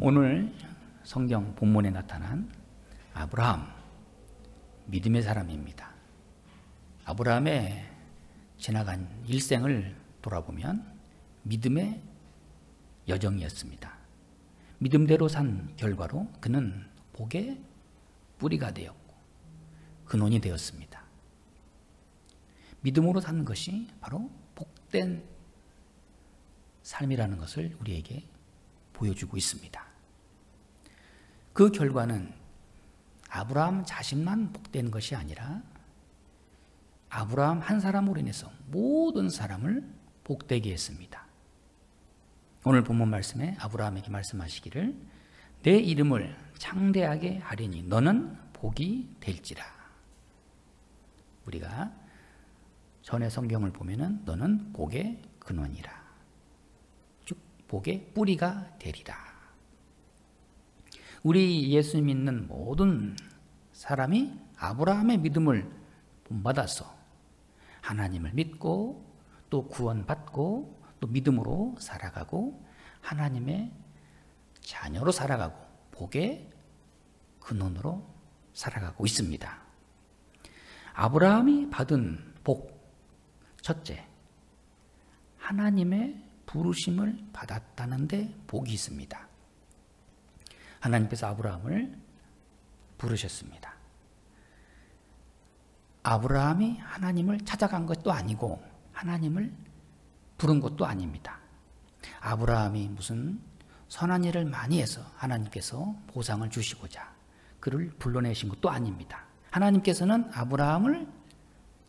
오늘 성경 본문에 나타난 아브라함, 믿음의 사람입니다. 아브라함의 지나간 일생을 돌아보면 믿음의 여정이었습니다. 믿음대로 산 결과로 그는 복의 뿌리가 되었고 근원이 되었습니다. 믿음으로 사는 것이 바로 복된 삶이라는 것을 우리에게 보여주고 있습니다. 그 결과는 아브라함 자신만 복된 것이 아니라 아브라함 한 사람으로 인해서 모든 사람을 복되게 했습니다. 오늘 본문 말씀에 아브라함에게 말씀하시기를 내 이름을 창대하게 하리니 너는 복이 될지라. 우리가 전에 성경을 보면은 너는 복의 근원이라. 즉 복의 뿌리가 되리라. 우리 예수 믿는 모든 사람이 아브라함의 믿음을 본받아서 하나님을 믿고 또 구원받고 또 믿음으로 살아가고 하나님의 자녀로 살아가고 복의 근원으로 살아가고 있습니다. 아브라함이 받은 복, 첫째, 하나님의 부르심을 받았다는 데 복이 있습니다. 하나님께서 아브라함을 부르셨습니다. 아브라함이 하나님을 찾아간 것도 아니고 하나님을 부른 것도 아닙니다. 아브라함이 무슨 선한 일을 많이 해서 하나님께서 보상을 주시고자 그를 불러내신 것도 아닙니다. 하나님께서는 아브라함을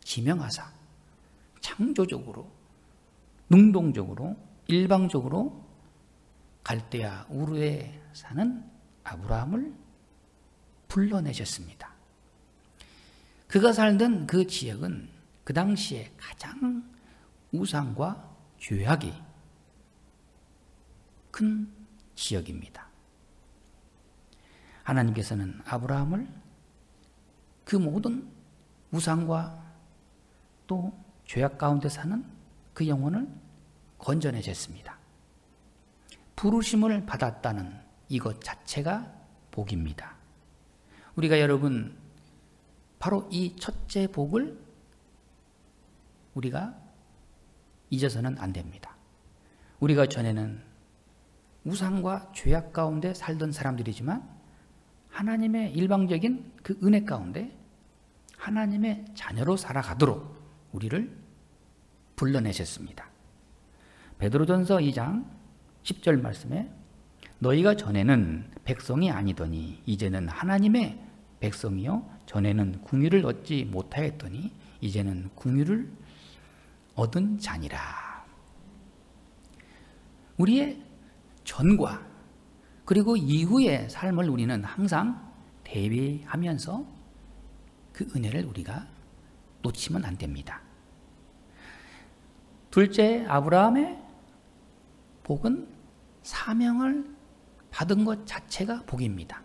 지명하사 창조적으로, 능동적으로, 일방적으로 갈대아 우르에 사는 아브라함을 불러내셨습니다. 그가 살던 그 지역은 그 당시에 가장 우상과 죄악이 큰 지역입니다. 하나님께서는 아브라함을 그 모든 우상과 또 죄악 가운데 사는 그 영혼을 건져내셨습니다. 부르심을 받았다는 이것 자체가 복입니다. 우리가 여러분 바로 이 첫째 복을 우리가 잊어서는 안 됩니다. 우리가 전에는 우상과 죄악 가운데 살던 사람들이지만 하나님의 일방적인 그 은혜 가운데 하나님의 자녀로 살아가도록 우리를 불러내셨습니다. 베드로전서 2장 10절 말씀에 너희가 전에는 백성이 아니더니 이제는 하나님의 백성이요 전에는 궁유를 얻지 못하였더니 이제는 궁유를 얻은 자니라. 우리의 전과 그리고 이후의 삶을 우리는 항상 대비하면서 그 은혜를 우리가 놓치면 안 됩니다. 둘째, 아브라함의 복은 사명을 받은 것 자체가 복입니다.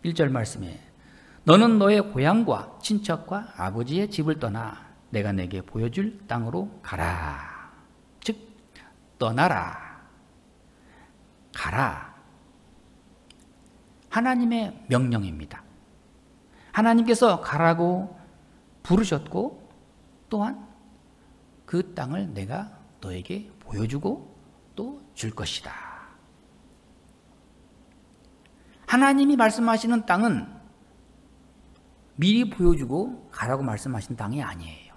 1절 말씀에 너는 너의 고향과 친척과 아버지의 집을 떠나 내가 내게 보여줄 땅으로 가라. 즉 떠나라. 가라. 하나님의 명령입니다. 하나님께서 가라고 부르셨고 또한 그 땅을 내가 너에게 보여주고 또 줄 것이다. 하나님이 말씀하시는 땅은 미리 보여주고 가라고 말씀하신 땅이 아니에요.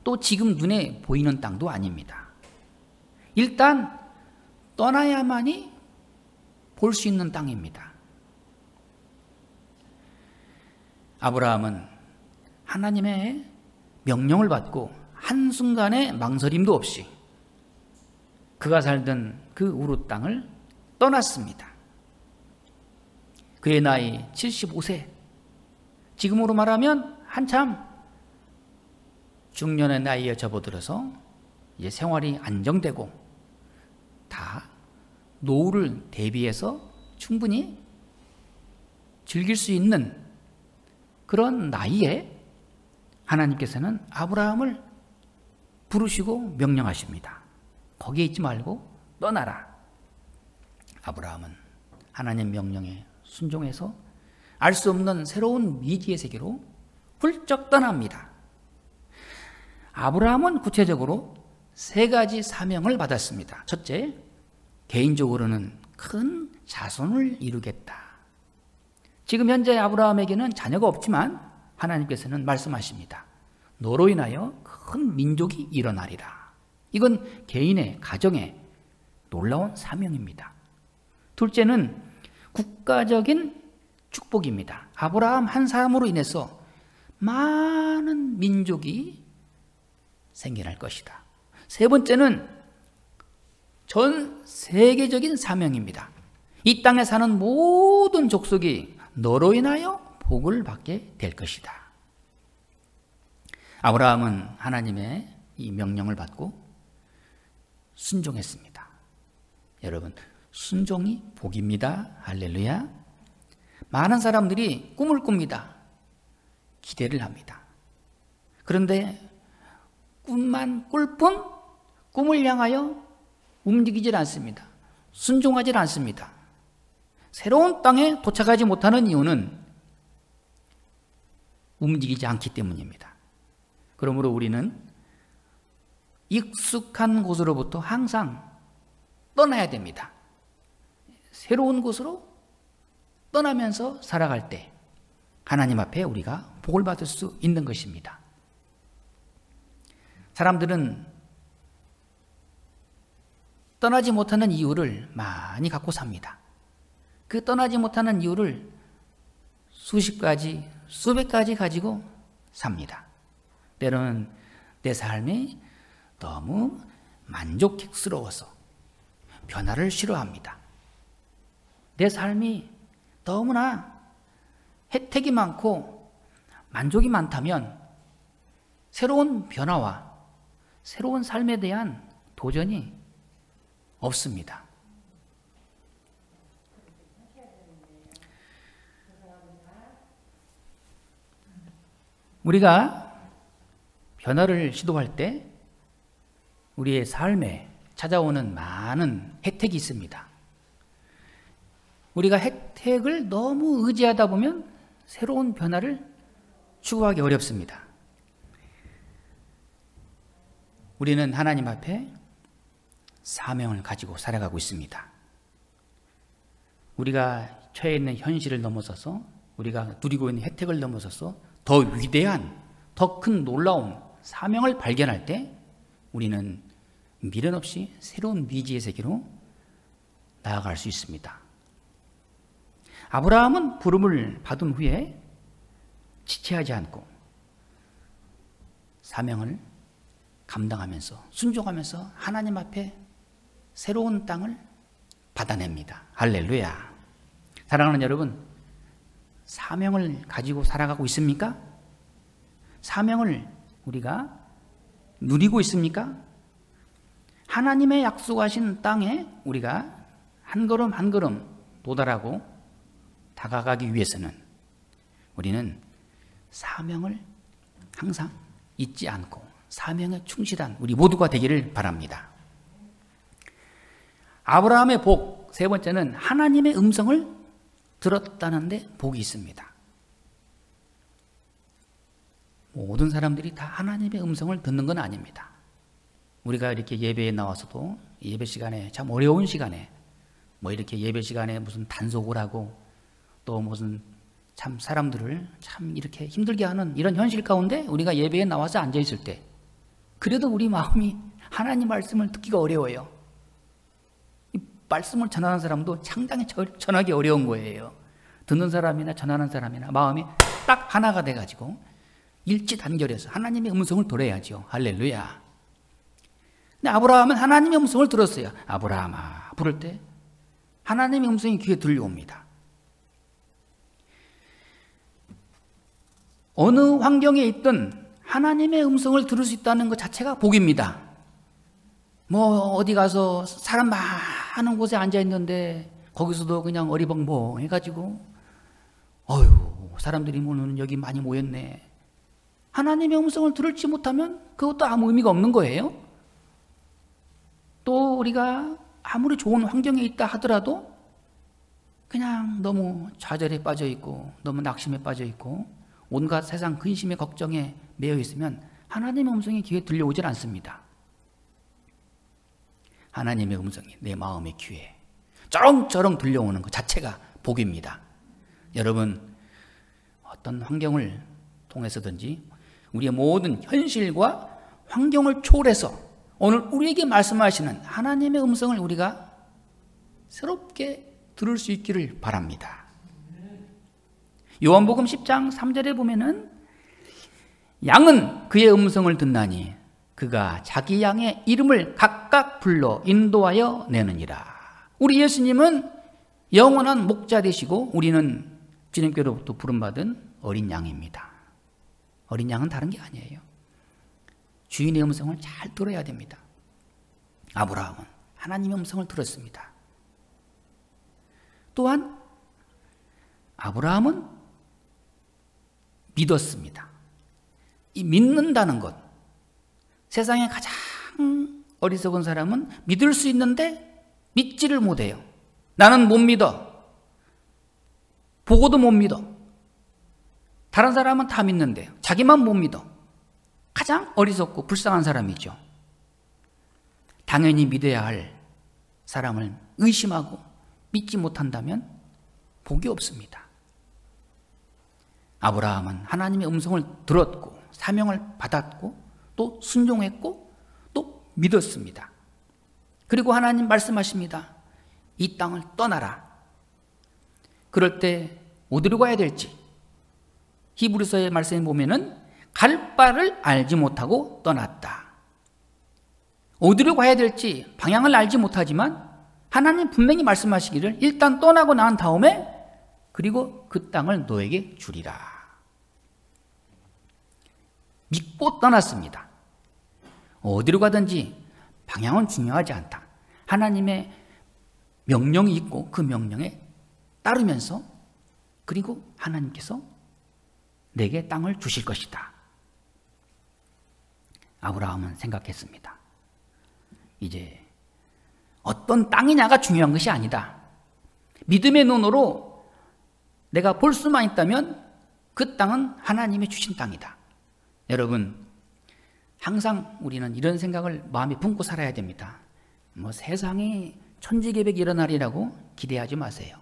또 지금 눈에 보이는 땅도 아닙니다. 일단 떠나야만이 볼 수 있는 땅입니다. 아브라함은 하나님의 명령을 받고 한순간의 망설임도 없이 그가 살던 그 우르 땅을 떠났습니다. 그의 나이 75세, 지금으로 말하면 한참 중년의 나이에 접어들어서 이제 생활이 안정되고 다 노후를 대비해서 충분히 즐길 수 있는 그런 나이에 하나님께서는 아브라함을 부르시고 명령하십니다. 거기에 있지 말고 떠나라. 아브라함은 하나님 명령에 순종해서 알 수 없는 새로운 미지의 세계로 훌쩍 떠납니다. 아브라함은 구체적으로 3가지 사명을 받았습니다. 첫째, 개인적으로는 큰 자손을 이루겠다. 지금 현재 아브라함에게는 자녀가 없지만 하나님께서는 말씀하십니다. 너로 인하여 큰 민족이 일어나리라. 이건 개인의 가정의 놀라운 사명입니다. 둘째는 국가적인 축복입니다. 아브라함 한 사람으로 인해서 많은 민족이 생겨날 것이다. 세 번째는 전 세계적인 사명입니다. 이 땅에 사는 모든 족속이 너로 인하여 복을 받게 될 것이다. 아브라함은 하나님의 이 명령을 받고 순종했습니다. 여러분, 순종이 복입니다. 할렐루야. 많은 사람들이 꿈을 꿉니다. 기대를 합니다. 그런데 꿈만 꿀 뿐 꿈을 향하여 움직이질 않습니다. 순종하질 않습니다. 새로운 땅에 도착하지 못하는 이유는 움직이지 않기 때문입니다. 그러므로 우리는 익숙한 곳으로부터 항상 떠나야 됩니다. 새로운 곳으로 떠나면서 살아갈 때 하나님 앞에 우리가 복을 받을 수 있는 것입니다. 사람들은 떠나지 못하는 이유를 많이 갖고 삽니다. 그 떠나지 못하는 이유를 수십 가지, 수백 가지 가지고 삽니다. 때로는 내 삶이 너무 만족스러워서 변화를 싫어합니다. 내 삶이 너무나 혜택이 많고 만족이 많다면 새로운 변화와 새로운 삶에 대한 도전이 없습니다. 우리가 변화를 시도할 때 우리의 삶에 찾아오는 많은 혜택이 있습니다. 우리가 혜택을 너무 의지하다 보면 새로운 변화를 추구하기 어렵습니다. 우리는 하나님 앞에 사명을 가지고 살아가고 있습니다. 우리가 처해 있는 현실을 넘어서서 우리가 누리고 있는 혜택을 넘어서서 더 위대한, 더 큰 놀라운 사명을 발견할 때 우리는 미련 없이 새로운 미지의 세계로 나아갈 수 있습니다. 아브라함은 부름을 받은 후에 지체하지 않고 사명을 감당하면서 순종하면서 하나님 앞에 새로운 땅을 받아냅니다. 할렐루야. 사랑하는 여러분, 사명을 가지고 살아가고 있습니까? 사명을 우리가 누리고 있습니까? 하나님의 약속하신 땅에 우리가 한 걸음 한 걸음 도달하고 다가가기 위해서는 우리는 사명을 항상 잊지 않고 사명에 충실한 우리 모두가 되기를 바랍니다. 아브라함의 복, 세 번째는 하나님의 음성을 들었다는 데 복이 있습니다. 모든 사람들이 다 하나님의 음성을 듣는 건 아닙니다. 우리가 이렇게 예배에 나와서도 예배 시간에 참 어려운 시간에 뭐 이렇게 예배 시간에 무슨 단속을 하고 또 무슨 참 사람들을 참 이렇게 힘들게 하는 이런 현실 가운데 우리가 예배에 나와서 앉아 있을 때 그래도 우리 마음이 하나님 말씀을 듣기가 어려워요. 이 말씀을 전하는 사람도 상당히 전하기 어려운 거예요. 듣는 사람이나 전하는 사람이나 마음이 딱 하나가 돼가지고 일치단결해서 하나님의 음성을 들어야죠. 할렐루야. 근데 아브라함은 하나님의 음성을 들었어요. 아브라함아 부를 때 하나님의 음성이 귀에 들려옵니다. 어느 환경에 있든 하나님의 음성을 들을 수 있다는 것 자체가 복입니다. 뭐 어디 가서 사람 많은 곳에 앉아 있는데 거기서도 그냥 어리벙벙 해가지고 어휴 사람들이 오늘 여기 많이 모였네. 하나님의 음성을 들을지 못하면 그것도 아무 의미가 없는 거예요. 또 우리가 아무리 좋은 환경에 있다 하더라도 그냥 너무 좌절에 빠져 있고 너무 낙심에 빠져 있고 온갖 세상 근심에 걱정에 매여 있으면 하나님의 음성이 귀에 들려오질 않습니다. 하나님의 음성이 내 마음의 귀에 쩌렁쩌렁 들려오는 것 자체가 복입니다. 여러분, 어떤 환경을 통해서든지 우리의 모든 현실과 환경을 초월해서 오늘 우리에게 말씀하시는 하나님의 음성을 우리가 새롭게 들을 수 있기를 바랍니다. 요한복음 10장 3절에 보면은 양은 그의 음성을 듣나니 그가 자기 양의 이름을 각각 불러 인도하여 내느니라. 우리 예수님은 영원한 목자 되시고 우리는 주님께로부터 부름받은 어린 양입니다. 어린 양은 다른 게 아니에요. 주인의 음성을 잘 들어야 됩니다. 아브라함은 하나님의 음성을 들었습니다. 또한 아브라함은 믿었습니다. 이 믿는다는 것, 세상에 가장 어리석은 사람은 믿을 수 있는데 믿지를 못해요. 나는 못 믿어. 보고도 못 믿어. 다른 사람은 다 믿는데 자기만 못 믿어. 가장 어리석고 불쌍한 사람이죠. 당연히 믿어야 할 사람을 의심하고 믿지 못한다면 복이 없습니다. 아브라함은 하나님의 음성을 들었고 사명을 받았고 또 순종했고 또 믿었습니다. 그리고 하나님 말씀하십니다. 이 땅을 떠나라. 그럴 때 어디로 가야 될지 히브리서의 말씀에 보면은 갈 바를 알지 못하고 떠났다. 어디로 가야 될지 방향을 알지 못하지만 하나님 분명히 말씀하시기를 일단 떠나고 난 다음에 그리고 그 땅을 너에게 주리라. 믿고 떠났습니다. 어디로 가든지 방향은 중요하지 않다. 하나님의 명령이 있고 그 명령에 따르면서 그리고 하나님께서 내게 땅을 주실 것이다. 아브라함은 생각했습니다. 이제 어떤 땅이냐가 중요한 것이 아니다. 믿음의 눈으로 내가 볼 수만 있다면 그 땅은 하나님이 주신 땅이다. 여러분, 항상 우리는 이런 생각을 마음에 품고 살아야 됩니다. 뭐 세상에 천지개벽이 일어나리라고 기대하지 마세요.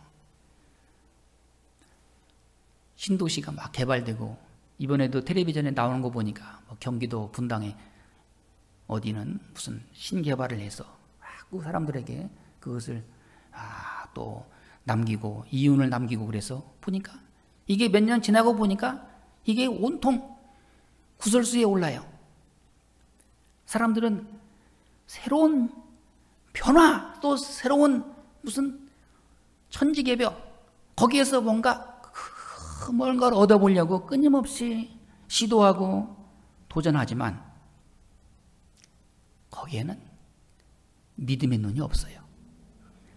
신도시가 막 개발되고 이번에도 텔레비전에 나오는 거 보니까 뭐 경기도 분당에 어디는 무슨 신개발을 해서 그 사람들에게 그것을 또 남기고 이윤을 남기고 그래서 보니까 이게 몇 년 지나고 보니까 이게 온통 구설수에 올라요. 사람들은 새로운 변화 또 새로운 무슨 천지개벽 거기에서 뭔가를 얻어보려고 끊임없이 시도하고 도전하지만 거기에는 믿음의 눈이 없어요.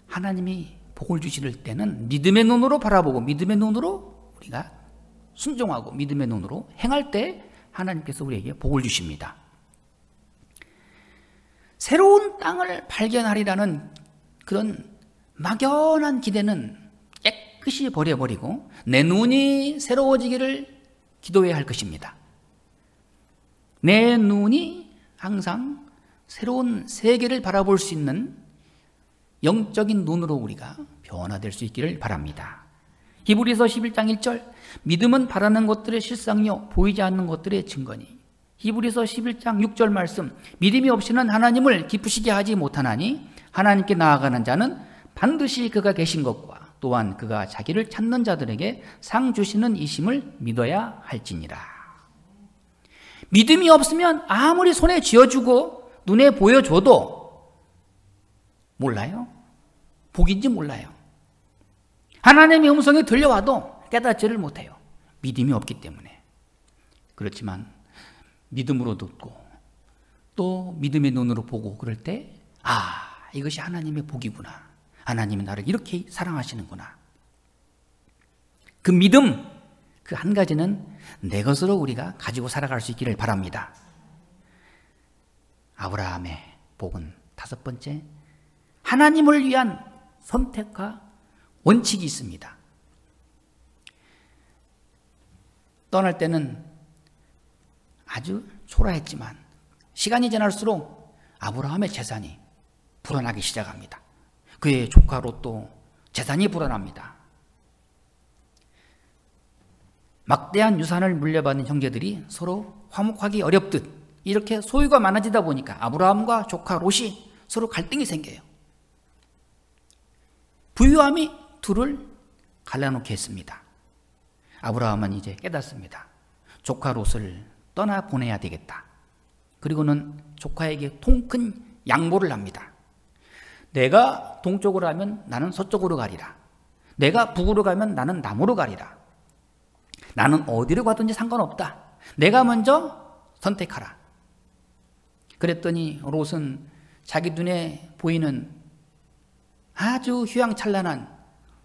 하나님이 복을 주실 때는 믿음의 눈으로 바라보고 믿음의 눈으로 우리가 순종하고 믿음의 눈으로 행할 때 하나님께서 우리에게 복을 주십니다. 새로운 땅을 발견하리라는 그런 막연한 기대는 깨끗이 버려버리고 내 눈이 새로워지기를 기도해야 할 것입니다. 내 눈이 항상 새로운 세계를 바라볼 수 있는 영적인 눈으로 우리가 변화될 수 있기를 바랍니다. 히브리서 11장 1절 믿음은 바라는 것들의 실상이요 보이지 않는 것들의 증거니. 히브리서 11장 6절 말씀 믿음이 없이는 하나님을 기쁘시게 하지 못하나니 하나님께 나아가는 자는 반드시 그가 계신 것과 또한 그가 자기를 찾는 자들에게 상 주시는 이심을 믿어야 할지니라. 믿음이 없으면 아무리 손에 쥐어주고 눈에 보여줘도 몰라요. 복인지 몰라요. 하나님의 음성이 들려와도 깨닫지를 못해요. 믿음이 없기 때문에. 그렇지만 믿음으로 듣고 또 믿음의 눈으로 보고 그럴 때 이것이 하나님의 복이구나. 하나님이 나를 이렇게 사랑하시는구나. 그 믿음, 그 한 가지는 내 것으로 우리가 가지고 살아갈 수 있기를 바랍니다. 아브라함의 복은 다섯 번째, 하나님을 위한 선택과 원칙이 있습니다. 떠날 때는 아주 초라했지만 시간이 지날수록 아브라함의 재산이 불어나기 시작합니다. 그의 조카 롯도 재산이 불어납니다. 막대한 유산을 물려받은 형제들이 서로 화목하기 어렵듯 이렇게 소유가 많아지다 보니까 아브라함과 조카 롯이 서로 갈등이 생겨요. 부유함이 둘을 갈라놓게 했습니다. 아브라함은 이제 깨닫습니다. 조카 롯을 떠나보내야 되겠다. 그리고는 조카에게 통큰 양보를 합니다. 내가 동쪽으로 가면 나는 서쪽으로 가리라. 내가 북으로 가면 나는 남으로 가리라. 나는 어디로 가든지 상관없다. 내가 먼저 선택하라. 그랬더니 롯은 자기 눈에 보이는 아주 휘황찬란한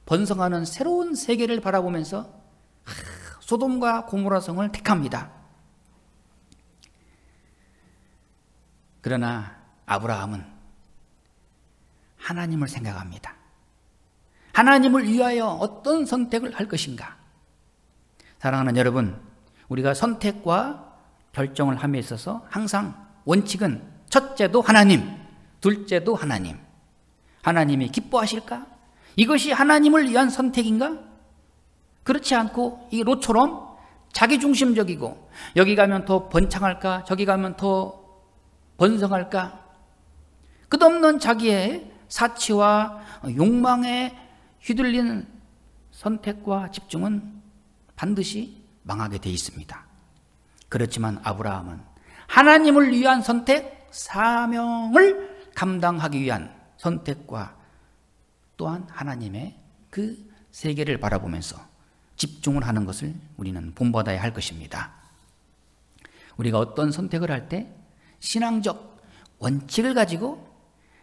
번성하는 새로운 세계를 바라보면서 소돔과 고모라 성을 택합니다. 그러나 아브라함은 하나님을 생각합니다. 하나님을 위하여 어떤 선택을 할 것인가? 사랑하는 여러분, 우리가 선택과 결정을 함에 있어서 항상 원칙은 첫째도 하나님, 둘째도 하나님. 하나님이 기뻐하실까? 이것이 하나님을 위한 선택인가? 그렇지 않고 이 롯처럼 자기중심적이고 여기 가면 더 번창할까? 저기 가면 더 번성할까? 끝없는 자기의 사치와 욕망에 휘둘리는 선택과 집중은 반드시 망하게 돼 있습니다. 그렇지만 아브라함은 하나님을 위한 선택, 사명을 감당하기 위한 선택과 또한 하나님의 그 세계를 바라보면서 집중을 하는 것을 우리는 본받아야 할 것입니다. 우리가 어떤 선택을 할 때 신앙적 원칙을 가지고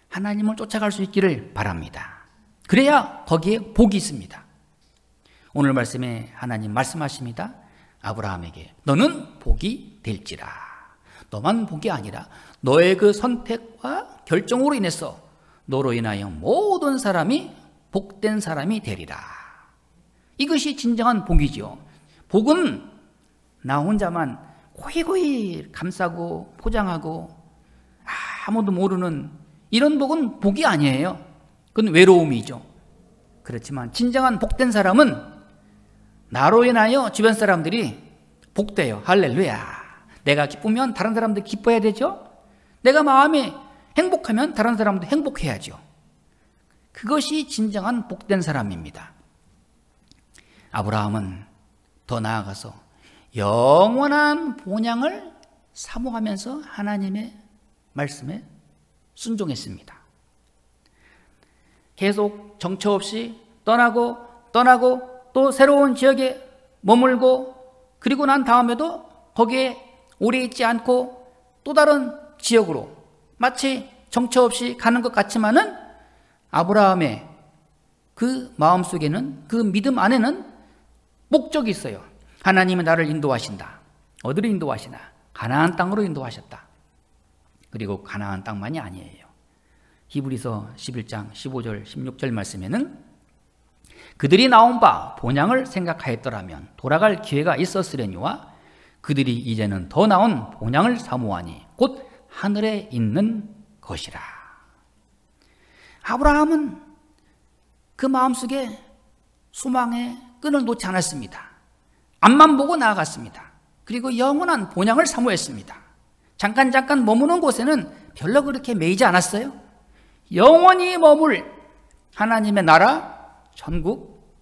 하나님을 쫓아갈 수 있기를 바랍니다. 그래야 거기에 복이 있습니다. 오늘 말씀에 하나님 말씀하십니다. 아브라함에게 너는 복이 될지라. 너만 복이 아니라 너의 그 선택과 결정으로 인해서 너로 인하여 모든 사람이 복된 사람이 되리라. 이것이 진정한 복이죠. 복은 나 혼자만 고이고이 감싸고 포장하고 아무도 모르는 이런 복은 복이 아니에요. 그건 외로움이죠. 그렇지만 진정한 복된 사람은 나로 인하여 주변 사람들이 복돼요. 할렐루야. 내가 기쁘면 다른 사람도 기뻐해야 되죠. 내가 마음이 행복하면 다른 사람도 행복해야죠. 그것이 진정한 복된 사람입니다. 아브라함은 더 나아가서 영원한 본향을 사모하면서 하나님의 말씀에 순종했습니다. 계속 정처 없이 떠나고 또 새로운 지역에 머물고 그리고 난 다음에도 거기에 오래 있지 않고 또 다른 지역으로 마치 정처 없이 가는 것 같지만은 아브라함의 그 마음속에는 그 믿음 안에는 목적이 있어요. 하나님은 나를 인도하신다. 어디로 인도하시나? 가나안 땅으로 인도하셨다. 그리고 가나안 땅만이 아니에요. 히브리서 11장 15절 16절 말씀에는 그들이 나온 바 본향을 생각하였더라면 돌아갈 기회가 있었으려니와 그들이 이제는 더 나은 본향을 사모하니 곧 하늘에 있는 것이라. 아브라함은 그 마음속에 소망의 끈을 놓지 않았습니다. 앞만 보고 나아갔습니다. 그리고 영원한 본향을 사모했습니다. 잠깐 머무는 곳에는 별로 그렇게 매이지 않았어요. 영원히 머물 하나님의 나라, 천국,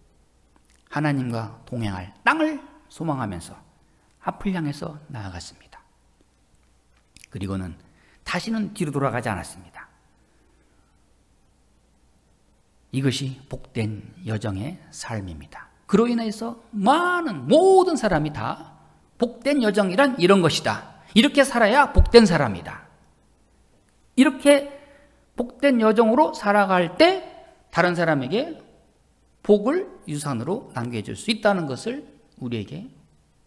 하나님과 동행할 땅을 소망하면서 앞을 향해서 나아갔습니다. 그리고는 다시는 뒤로 돌아가지 않았습니다. 이것이 복된 여정의 삶입니다. 그로 인해서 모든 사람이 다 복된 여정이란 이런 것이다. 이렇게 살아야 복된 사람이다. 이렇게 복된 여정으로 살아갈 때 다른 사람에게 복을 유산으로 남겨줄 수 있다는 것을 우리에게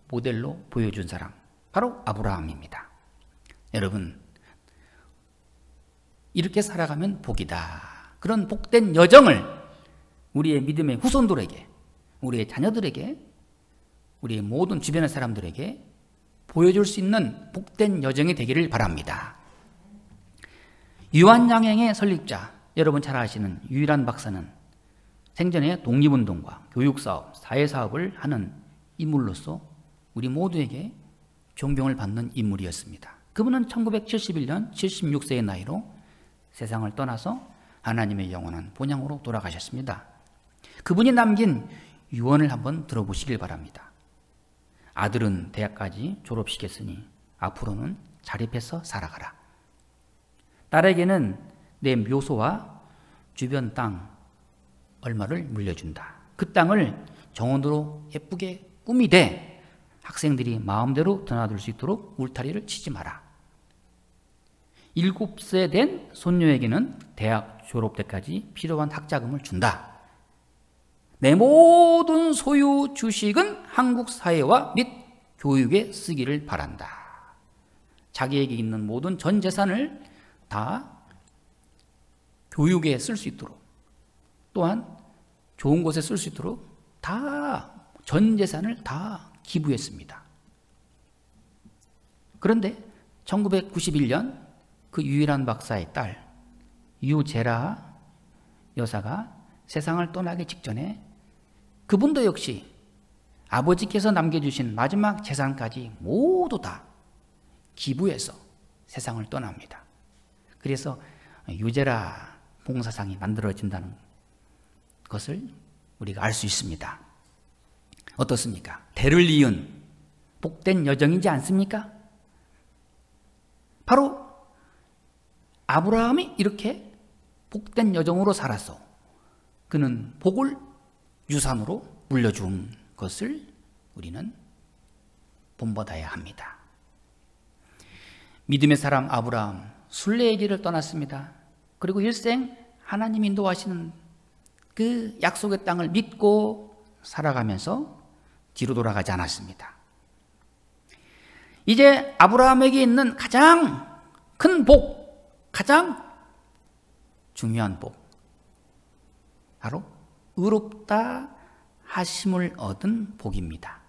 모델로 보여준 사람, 바로 아브라함입니다. 여러분, 이렇게 살아가면 복이다. 그런 복된 여정을 우리의 믿음의 후손들에게, 우리의 자녀들에게, 우리의 모든 주변의 사람들에게 보여줄 수 있는 복된 여정이 되기를 바랍니다. 유한양행의 설립자, 여러분 잘 아시는 유일한 박사는 생전에 독립운동과 교육사업, 사회사업을 하는 인물로서 우리 모두에게 존경을 받는 인물이었습니다. 그분은 1971년 76세의 나이로 세상을 떠나서 하나님의 영원한 본향으로 돌아가셨습니다. 그분이 남긴 유언을 한번 들어보시길 바랍니다. 아들은 대학까지 졸업시켰으니 앞으로는 자립해서 살아가라. 딸에게는 내 묘소와 주변 땅 얼마를 물려준다. 그 땅을 정원으로 예쁘게 꾸미되 학생들이 마음대로 드나들 수 있도록 울타리를 치지 마라. 7세 된 손녀에게는 대학 졸업 때까지 필요한 학자금을 준다. 내 모든 소유 주식은 한국 사회와 및 교육에 쓰기를 바란다. 자기에게 있는 모든 전 재산을 다 교육에 쓸 수 있도록, 또한 좋은 곳에 쓸 수 있도록 다 전 재산을 다 기부했습니다. 그런데 1991년 그 유일한 박사의 딸 유제라 여사가 세상을 떠나기 직전에 그분도 역시 아버지께서 남겨주신 마지막 재산까지 모두 다 기부해서 세상을 떠납니다. 그래서 유제라 봉사상이 만들어진다는 것을 우리가 알 수 있습니다. 어떻습니까? 대를 이은 복된 여정이지 않습니까? 바로 아브라함이 이렇게 복된 여정으로 살아서 그는 복을 유산으로 물려준 것을 우리는 본받아야 합니다. 믿음의 사람 아브라함, 순례의 길을 떠났습니다. 그리고 일생 하나님 인도하시는 그 약속의 땅을 믿고 살아가면서 뒤로 돌아가지 않았습니다. 이제 아브라함에게 있는 가장 큰 복, 가장 중요한 복, 바로 의롭다 하심을 얻은 복입니다.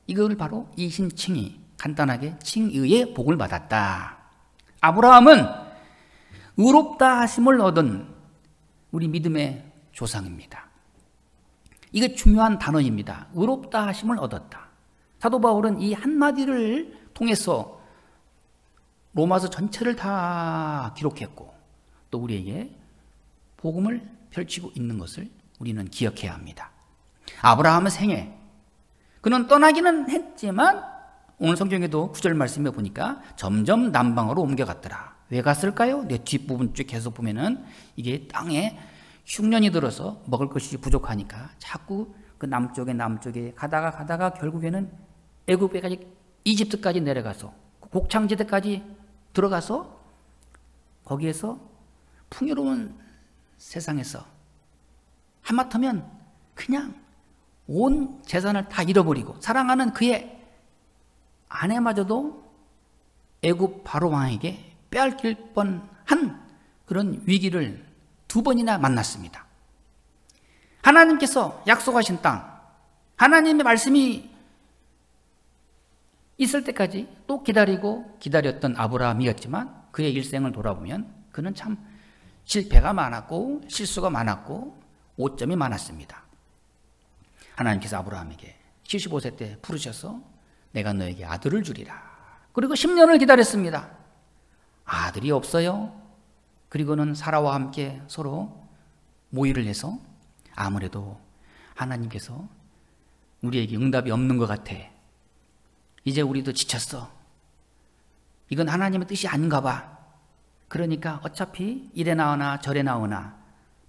이걸 바로 이신칭의, 간단하게 칭의의 복을 받았다. 아브라함은 의롭다 하심을 얻은 우리 믿음의 조상입니다. 이게 중요한 단어입니다. 의롭다 하심을 얻었다. 사도 바울은 이 한마디를 통해서 로마서 전체를 다 기록했고 또 우리에게 복음을 펼치고 있는 것을 우리는 기억해야 합니다. 아브라함의 생애, 그는 떠나기는 했지만 오늘 성경에도 9절 말씀에 보니까 점점 남방으로 옮겨갔더라. 왜 갔을까요? 내 뒷부분 쭉 계속 보면은 이게 땅에 흉년이 들어서 먹을 것이 부족하니까 자꾸 그 남쪽에 가다가 결국에는 애굽에까지, 이집트까지 내려가서 곡창지대까지 들어가서 거기에서 풍요로운 세상에서 하마터면 그냥 온 재산을 다 잃어버리고 사랑하는 그의 아내마저도 애굽 바로 왕에게 빼앗길 뻔한 그런 위기를 2번이나 만났습니다. 하나님께서 약속하신 땅, 하나님의 말씀이 있을 때까지 또 기다렸던 아브라함이었지만 그의 일생을 돌아보면 그는 참 실패가 많았고 실수가 많았고 오점이 많았습니다. 하나님께서 아브라함에게 75세 때 부르셔서 내가 너에게 아들을 주리라. 그리고 10년을 기다렸습니다. 아들이 없어요. 그리고는 사라와 함께 서로 모의를 해서 아무래도 하나님께서 우리에게 응답이 없는 것 같아. 이제 우리도 지쳤어. 이건 하나님의 뜻이 아닌가 봐. 그러니까 어차피 이래 나오나 저래 나오나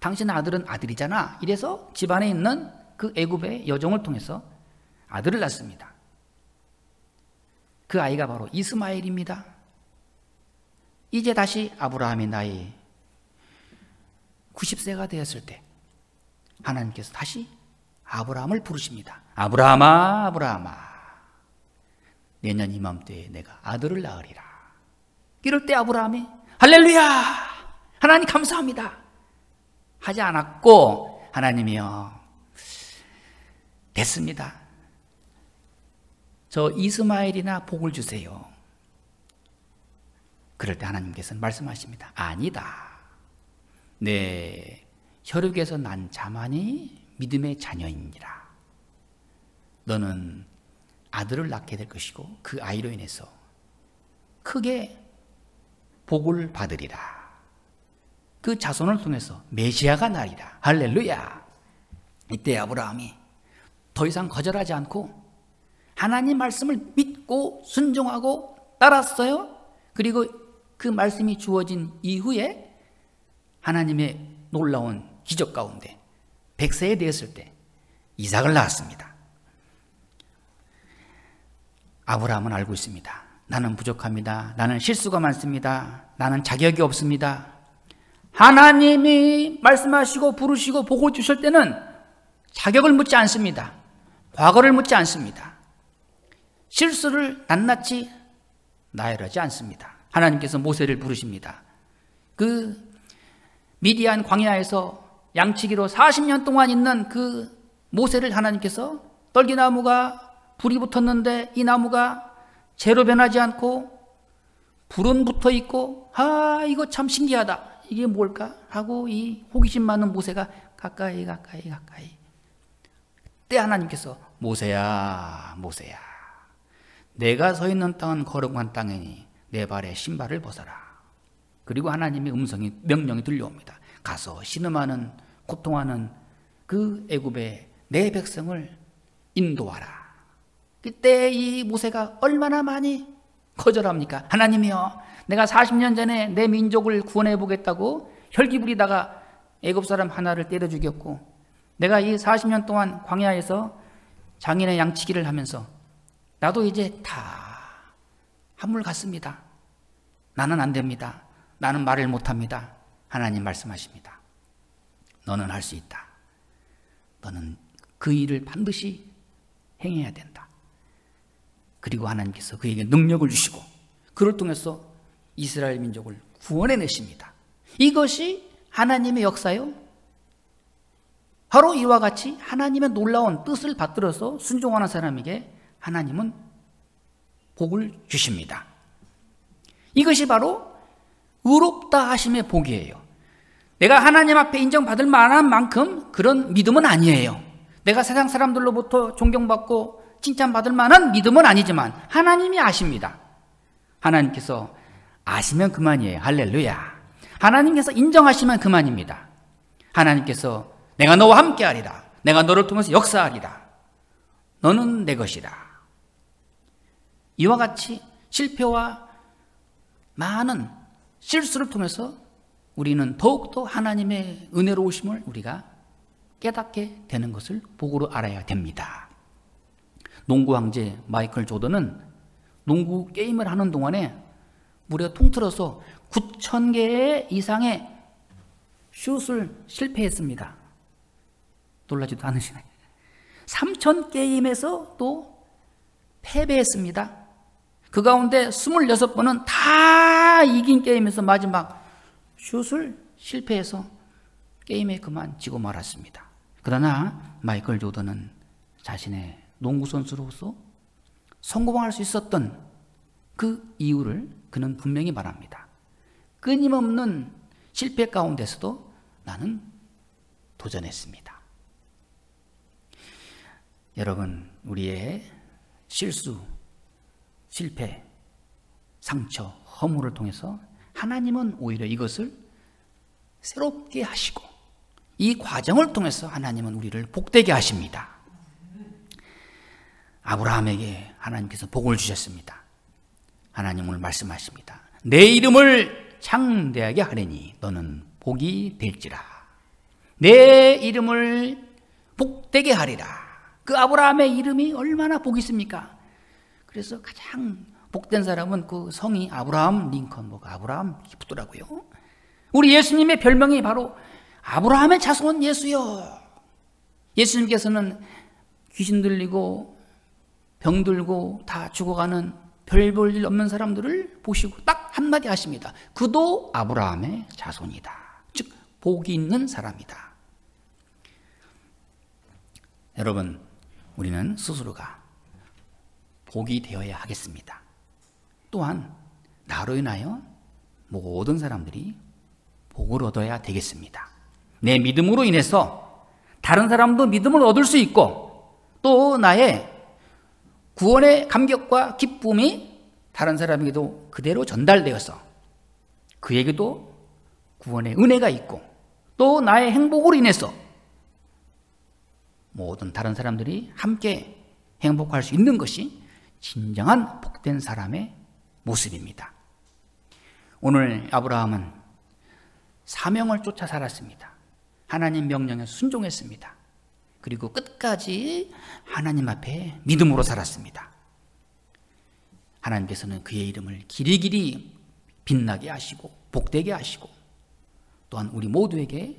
당신 아들은 아들이잖아. 이래서 집안에 있는 그 애굽의 여종을 통해서 아들을 낳습니다. 그 아이가 바로 이스마엘입니다. 이제 다시 아브라함의 나이 90세가 되었을 때 하나님께서 다시 아브라함을 부르십니다. 아브라함아, 아브라함아, 내년 이맘때에 내가 아들을 낳으리라. 이럴 때 아브라함이 할렐루야, 하나님 감사합니다 하지 않았고 하나님이요, 됐습니다. 저 이스마엘이나 복을 주세요. 그럴 때 하나님께서는 말씀하십니다. 아니다. 내 혈육에서 난 자만이 믿음의 자녀이니라. 너는 아들을 낳게 될 것이고 그 아이로 인해서 크게 복을 받으리라. 그 자손을 통해서 메시아가 나리라. 할렐루야. 이때 아브라함이 더 이상 거절하지 않고 하나님 말씀을 믿고 순종하고 따랐어요. 그리고 그 말씀이 주어진 이후에 하나님의 놀라운 기적 가운데 100세에 되었을 때 이삭을 낳았습니다. 아브라함은 알고 있습니다. 나는 부족합니다. 나는 실수가 많습니다. 나는 자격이 없습니다. 하나님이 말씀하시고 부르시고 복을 주실 때는 자격을 묻지 않습니다. 과거를 묻지 않습니다. 실수를 낱낱이 나열하지 않습니다. 하나님께서 모세를 부르십니다. 그 미디안 광야에서 양치기로 40년 동안 있는 그 모세를 하나님께서 떨기나무가 불이 붙었는데 이 나무가 재로 변하지 않고 불은 붙어 있고, 이거 참 신기하다. 이게 뭘까? 하고 이 호기심 많은 모세가 가까이 그때 하나님께서 모세야 내가 서 있는 땅은 거룩한 땅이니 내 발에 신발을 벗어라. 그리고 하나님의 명령이 들려옵니다. 가서 신음하는 고통하는 그 애굽의 내 백성을 인도하라. 그때 이 모세가 얼마나 많이 거절합니까? 하나님이여, 내가 40년 전에 내 민족을 구원해 보겠다고 혈기 부리다가 애굽 사람 하나를 때려 죽였고, 내가 이 40년 동안 광야에서 장인의 양치기를 하면서 나도 이제 다 한물 갔습니다. 나는 안 됩니다. 나는 말을 못합니다. 하나님 말씀하십니다. 너는 할 수 있다. 너는 그 일을 반드시 행해야 된다. 그리고 하나님께서 그에게 능력을 주시고 그를 통해서 이스라엘 민족을 구원해내십니다. 이것이 하나님의 역사요. 바로 이와 같이 하나님의 놀라운 뜻을 받들어서 순종하는 사람에게 하나님은 복을 주십니다. 이것이 바로 의롭다 하심의 복이에요. 내가 하나님 앞에 인정받을 만한 만큼 그런 믿음은 아니에요. 내가 세상 사람들로부터 존경받고 칭찬받을 만한 믿음은 아니지만 하나님이 아십니다. 하나님께서 아시면 그만이에요. 할렐루야. 하나님께서 인정하시면 그만입니다. 하나님께서 내가 너와 함께하리라. 내가 너를 통해서 역사하리라. 너는 내 것이다. 이와 같이 실패와 많은 실수를 통해서 우리는 더욱더 하나님의 은혜로우심을 우리가 깨닫게 되는 것을 복으로 알아야 됩니다. 농구 황제 마이클 조던은 농구 게임을 하는 동안에 무려 통틀어서 9,000개 이상의 슛을 실패했습니다. 놀라지도 않으시나요? 3,000게임에서 또 패배했습니다. 그 가운데 26번은 다 이긴 게임에서 마지막 슛을 실패해서 게임에 그만 지고 말았습니다. 그러나 마이클 조던은 자신의 농구 선수로서 성공할 수 있었던 그 이유를 그는 분명히 말합니다. 끊임없는 실패 가운데서도 나는 도전했습니다. 여러분, 우리의 실수, 실패, 상처, 허물을 통해서 하나님은 오히려 이것을 새롭게 하시고 이 과정을 통해서 하나님은 우리를 복되게 하십니다. 아브라함에게 하나님께서 복을 주셨습니다. 하나님 오늘 말씀하십니다. 내 이름을 창대하게 하리니 너는 복이 될지라. 내 이름을 복되게 하리라. 그 아브라함의 이름이 얼마나 복이 있습니까? 그래서 가장 복된 사람은 그 성이 아브라함 링컨, 아브라함 이렇게 붙더라고요. 우리 예수님의 별명이 바로 아브라함의 자손 예수요. 예수님께서는 귀신 들리고 병 들고 다 죽어가는 별 볼 일 없는 사람들을 보시고 딱 한마디 하십니다. 그도 아브라함의 자손이다. 즉 복이 있는 사람이다. 여러분, 우리는 스스로가 복이 되어야 하겠습니다. 또한 나로 인하여 모든 사람들이 복을 얻어야 되겠습니다. 내 믿음으로 인해서 다른 사람도 믿음을 얻을 수 있고, 또 나의 구원의 감격과 기쁨이 다른 사람에게도 그대로 전달되어서 그에게도 구원의 은혜가 있고, 또 나의 행복으로 인해서 모든 다른 사람들이 함께 행복할 수 있는 것이 진정한 복된 사람의 모습입니다. 오늘 아브라함은 사명을 쫓아 살았습니다. 하나님 명령에 순종했습니다. 그리고 끝까지 하나님 앞에 믿음으로 살았습니다. 하나님께서는 그의 이름을 길이길이 빛나게 하시고 복되게 하시고, 또한 우리 모두에게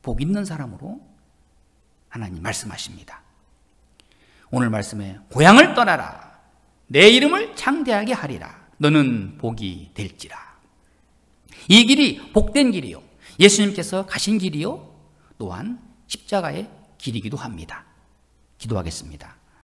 복 있는 사람으로 하나님 말씀하십니다. 오늘 말씀에 고향을 떠나라, 내 이름을 창대하게 하리라, 너는 복이 될지라. 이 길이 복된 길이요, 예수님께서 가신 길이요, 또한 십자가의 길이기도 합니다. 기도하겠습니다.